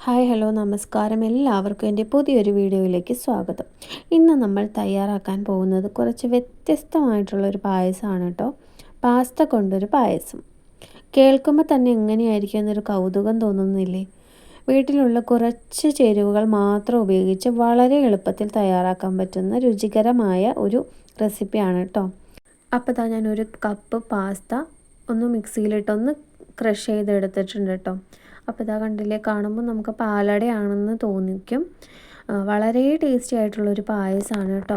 Hi hello നമസ്കാരം, എല്ലാവർക്കും എൻ്റെ പുതിയൊരു വീഡിയോയിലേക്ക് സ്വാഗതം. ഇന്ന് നമ്മൾ തയ്യാറാക്കാൻ പോകുന്നത് കുറച്ച് വ്യത്യസ്തമായിട്ടുള്ളൊരു പായസമാണ് കേട്ടോ. പാസ്ത കൊണ്ടൊരു പായസം. കേൾക്കുമ്പോൾ തന്നെ എങ്ങനെയായിരിക്കും എന്നൊരു കൗതുകം തോന്നുന്നില്ലേ? വീട്ടിലുള്ള കുറച്ച് ചേരുവകൾ മാത്രം ഉപയോഗിച്ച് വളരെ എളുപ്പത്തിൽ തയ്യാറാക്കാൻ പറ്റുന്ന രുചികരമായ ഒരു റെസിപ്പിയാണ് കേട്ടോ. അപ്പോൾ ഞാനൊരു കപ്പ് പാസ്ത ഒന്ന് മിക്സിയിലിട്ടൊന്ന് ക്രഷ് ചെയ്തെടുത്തിട്ടുണ്ട് കേട്ടോ. അപ്പോൾ കണ്ടില്ലേ, കാണുമ്പോൾ നമുക്ക് പാലടയാണെന്ന് തോന്നിക്കും. വളരെ ടേസ്റ്റി ആയിട്ടുള്ളൊരു പായസമാണ് കേട്ടോ.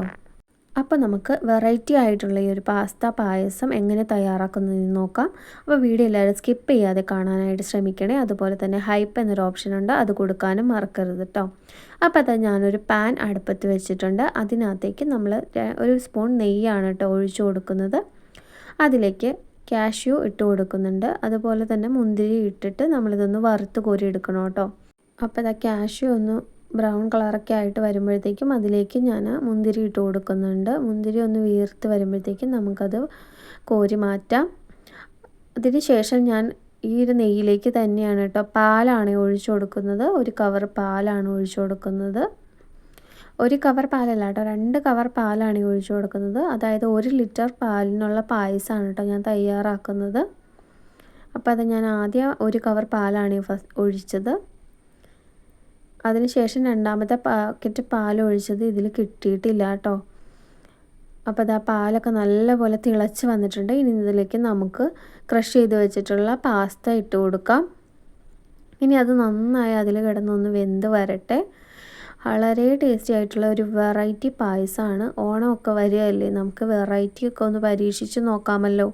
അപ്പോൾ നമുക്ക് വെറൈറ്റി ആയിട്ടുള്ള ഈ ഒരു പാസ്ത പായസം എങ്ങനെ തയ്യാറാക്കുന്നതെന്ന് നോക്കാം. അപ്പോൾ വീഡിയോ എല്ലാവരും സ്കിപ്പ് ചെയ്യാതെ കാണാനായിട്ട് ശ്രമിക്കണേ. അതുപോലെ തന്നെ ഹൈപ്പ് എന്നൊരു ഓപ്ഷൻ ഉണ്ട്, അത് കൊടുക്കാനും മറക്കരുത് കേട്ടോ. അപ്പോൾ ഞാനൊരു പാൻ അടുപ്പത്ത് വെച്ചിട്ടുണ്ട്. അതിനകത്തേക്ക് നമ്മൾ ഒരു സ്പൂൺ നെയ്യാണ് കേട്ടോ ഒഴിച്ചു കൊടുക്കുന്നത്. അതിലേക്ക് കാഷ്യൂ ഇട്ട് കൊടുക്കുന്നുണ്ട്. അതുപോലെ തന്നെ മുന്തിരി ഇട്ടിട്ട് നമ്മളിതൊന്ന് വറുത്ത് കോരി എടുക്കണം കേട്ടോ. അപ്പോൾ കാഷ്യൂ ഒന്ന് ബ്രൗൺ കളറൊക്കെ ആയിട്ട് വരുമ്പോഴത്തേക്കും അതിലേക്ക് ഞാൻ മുന്തിരി ഇട്ട് കൊടുക്കുന്നുണ്ട്. മുന്തിരി ഒന്ന് വീർത്ത് വരുമ്പോഴത്തേക്കും നമുക്കത് കോരി മാറ്റാം. അതിന് ശേഷം ഞാൻ ഈ ഒരു നെയ്യിലേക്ക് തന്നെയാണ് കേട്ടോ പാലാണ് ഒഴിച്ചു കൊടുക്കുന്നത്. ഒരു കവർ പാലാണ് ഒഴിച്ചു കൊടുക്കുന്നത്. ഒരു കവർ പാലല്ല കേട്ടോ, 2 കവർ പാലാണ് ഒഴിച്ചു കൊടുക്കുന്നത്. അതായത് 1 ലിറ്റർ പാലിനുള്ള പായസമാണ് കേട്ടോ ഞാൻ തയ്യാറാക്കുന്നത്. അപ്പോൾ അത് ഞാൻ ആദ്യം 1 കവർ പാലാണ് ഒഴിച്ചത്. അതിനുശേഷം രണ്ടാമത്തെ പാക്കറ്റ് പാൽ ഒഴിച്ചത് ഇതിൽ കിട്ടിയിട്ടില്ല കേട്ടോ. അപ്പോൾ പാലൊക്കെ നല്ലപോലെ തിളച്ച് വന്നിട്ടുണ്ട്. ഇനി ഇതിലേക്ക് നമുക്ക് ക്രഷ് ചെയ്ത് വെച്ചിട്ടുള്ള പാസ്ത ഇട്ട് കൊടുക്കാം. ഇനി അത് നന്നായി അതിൽ കിടന്നൊന്ന് വെന്ത് വരട്ടെ. വളരെ ടേസ്റ്റി ആയിട്ടുള്ള ഒരു വെറൈറ്റി പായസമാണ്. ഓണമൊക്കെ വരികയല്ലേ, നമുക്ക് വെറൈറ്റിയൊക്കെ ഒന്ന് പരീക്ഷിച്ച് നോക്കാമല്ലോ.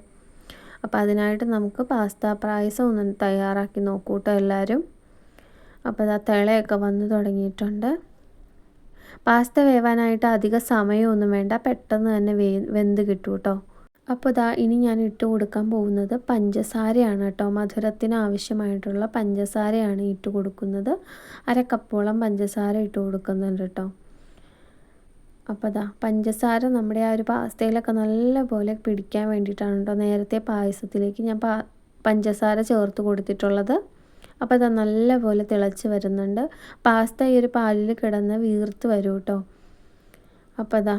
അപ്പോൾ അതിനായിട്ട് നമുക്ക് പാസ്ത പായസം ഒന്ന് തയ്യാറാക്കി നോക്കൂ കേട്ടോ എല്ലാവരും. അപ്പോൾ തിളയൊക്കെ വന്ന് തുടങ്ങിയിട്ടുണ്ട്. പാസ്ത വേവാനായിട്ട് അധിക സമയമൊന്നും വേണ്ട, പെട്ടെന്ന് തന്നെ വെന്ത് കിട്ടും കേട്ടോ. അപ്പോൾ ഇനി ഞാൻ ഇട്ട് കൊടുക്കാൻ പോകുന്നത് പഞ്ചസാരയാണ് കേട്ടോ. മധുരത്തിന് ആവശ്യമായിട്ടുള്ള പഞ്ചസാരയാണ് ഇട്ട് കൊടുക്കുന്നത്. 1/2 കപ്പോളം പഞ്ചസാര ഇട്ട് കൊടുക്കുന്നുണ്ട് കേട്ടോ. അപ്പോൾ പഞ്ചസാര നമ്മുടെ ആ ഒരു പാസ്തയിലൊക്കെ നല്ലപോലെ പിടിക്കാൻ വേണ്ടിയിട്ടാണ് കേട്ടോ നേരത്തെ പായസത്തിലേക്ക് ഞാൻ പഞ്ചസാര ചേർത്ത് കൊടുത്തിട്ടുള്ളത്. അപ്പോൾ നല്ലപോലെ തിളച്ച് വരുന്നുണ്ട്. പാസ്ത ഈ ഒരു പാലിൽ കിടന്ന് വീർത്ത് വരും കേട്ടോ. അപ്പോൾ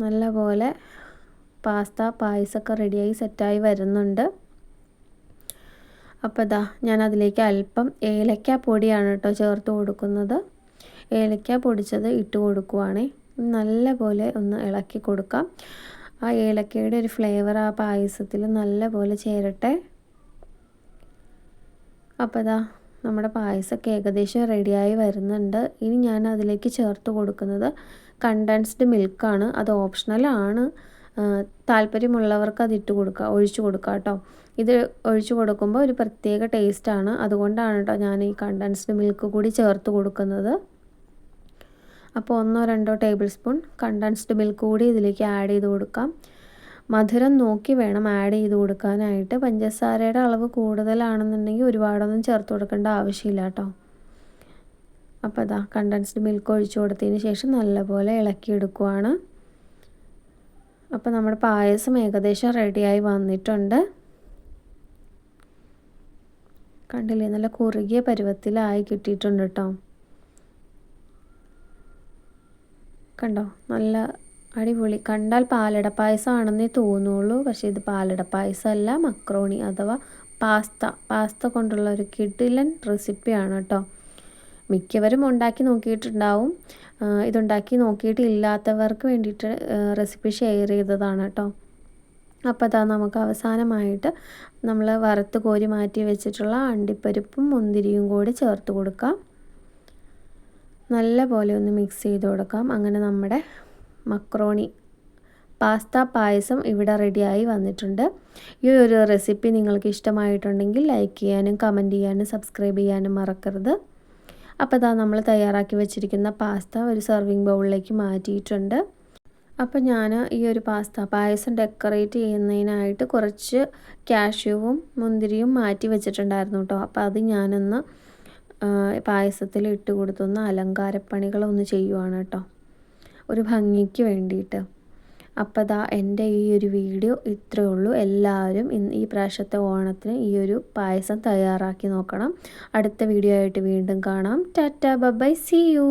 നല്ലപോലെ പാസ്ത പായസമൊക്കെ റെഡിയായി സെറ്റായി വരുന്നുണ്ട്. അപ്പോൾ ഞാൻ അതിലേക്ക് അല്പം ഏലക്ക പൊടിയാണ് കേട്ടോ ചേർത്ത് കൊടുക്കുന്നത്. ഏലക്ക പൊടിച്ചത് ഇട്ട് കൊടുക്കുവാണേ. നല്ലപോലെ ഒന്ന് ഇളക്കി കൊടുക്കാം. ആ ഏലക്കയുടെ ഒരു ഫ്ലേവർ ആ പായസത്തിൽ നല്ലപോലെ ചേരട്ടെ. അപ്പോൾ നമ്മുടെ പായസമൊക്കെ ഏകദേശം റെഡിയായി വരുന്നുണ്ട്. ഇനി ഞാൻ അതിലേക്ക് ചേർത്ത് കൊടുക്കുന്നത് കണ്ടൻസ്ഡ് മിൽക്കാണ്. അത് ഓപ്ഷണലാണ്. താല്പര്യമുള്ളവർക്ക് അത് ഒഴിച്ചു കൊടുക്കുക കേട്ടോ. ഇത് ഒഴിച്ചു കൊടുക്കുമ്പോൾ ഒരു പ്രത്യേക ടേസ്റ്റാണ്. അതുകൊണ്ടാണ് കേട്ടോ ഞാൻ ഈ കണ്ടൻസ്ഡ് മിൽക്ക് കൂടി ചേർത്ത് കൊടുക്കുന്നത്. അപ്പോൾ 1-2 ടേബിൾ സ്പൂൺ കണ്ടൻസ്ഡ് മിൽക്ക് കൂടി ഇതിലേക്ക് ആഡ് ചെയ്ത് കൊടുക്കാം. മധുരം നോക്കി വേണം ആഡ് ചെയ്ത് കൊടുക്കാനായിട്ട്. പഞ്ചസാരയുടെ അളവ് കൂടുതലാണെന്നുണ്ടെങ്കിൽ ഒരുപാടൊന്നും ചേർത്ത് കൊടുക്കേണ്ട ആവശ്യമില്ല കേട്ടോ. അപ്പോൾ കണ്ടൻസ്ഡ് മിൽക്ക് ഒഴിച്ചു കൊടുത്തതിന് ശേഷം നല്ലപോലെ ഇളക്കിയെടുക്കുവാണ്. അപ്പോൾ നമ്മുടെ പായസം ഏകദേശം റെഡിയായി വന്നിട്ടുണ്ട്. കണ്ടില്ലേ, നല്ല കുറുകിയ പരുവത്തിലായി കിട്ടിയിട്ടുണ്ട് കേട്ടോ. കണ്ടോ, നല്ല അടിപൊളി. കണ്ടാൽ പാലട പായസമാണെന്നേ തോന്നുള്ളൂ, പക്ഷേ ഇത് പാലട പായസമല്ല, മക്രോണി അഥവാ പാസ്ത കൊണ്ടുള്ള ഒരു കിടിലൻ റെസിപ്പിയാണ് കേട്ടോ. മിക്കവരും ഉണ്ടാക്കി നോക്കിയിട്ടുണ്ടാവും. ഇതുണ്ടാക്കി നോക്കിയിട്ടില്ലാത്തവർക്ക് വേണ്ടിയിട്ട് റെസിപ്പി ഷെയർ ചെയ്തതാണ് കേട്ടോ. അപ്പോൾ നമുക്ക് അവസാനമായിട്ട് നമ്മൾ വറുത്ത് കോരി മാറ്റി വെച്ചിട്ടുള്ള അണ്ടിപ്പരിപ്പും മുന്തിരിയും കൂടി ചേർത്ത് കൊടുക്കാം. നല്ല പോലെ ഒന്ന് മിക്സ് ചെയ്ത് കൊടുക്കാം. അങ്ങനെ നമ്മുടെ മക്രോണി പാസ്ത പായസം ഇവിടെ റെഡിയായി വന്നിട്ടുണ്ട്. ഈ ഒരു റെസിപ്പി നിങ്ങൾക്ക് ഇഷ്ടമായിട്ടുണ്ടെങ്കിൽ ലൈക്ക് ചെയ്യാനും കമൻറ്റ് ചെയ്യാനും സബ്സ്ക്രൈബ് ചെയ്യാനും മറക്കരുത്. അപ്പോൾ നമ്മൾ തയ്യാറാക്കി വെച്ചിരിക്കുന്ന പാസ്ത ഒരു സെർവിങ് ബൗളിലേക്ക് മാറ്റിയിട്ടുണ്ട്. അപ്പോൾ ഞാൻ ഈ ഒരു പാസ്ത പായസം ഡെക്കറേറ്റ് ചെയ്യുന്നതിനായിട്ട് കുറച്ച് കാഷ്യൂവും മുന്തിരിയും മാറ്റി വെച്ചിട്ടുണ്ടായിരുന്നു കേട്ടോ. അപ്പോൾ അത് ഞാനൊന്ന് പായസത്തിൽ ഇട്ട് കൊടുത്തൊന്ന് അലങ്കാരപ്പണികളൊന്ന് ചെയ്യുവാണ് കേട്ടോ, ഒരു ഭംഗിക്ക് വേണ്ടിയിട്ട്. അപ്പോൾ ദാ എൻ്റെ ഈ ഒരു വീഡിയോ ഇത്രയേ ഉള്ളൂ. എല്ലാവരും ഈ പ്രാവശ്യത്തെ ഓണത്തിന് ഈ ഒരു പായസം തയ്യാറാക്കി നോക്കണം. അടുത്ത വീഡിയോ ആയിട്ട് വീണ്ടും കാണാം. Tata bye bye, see U.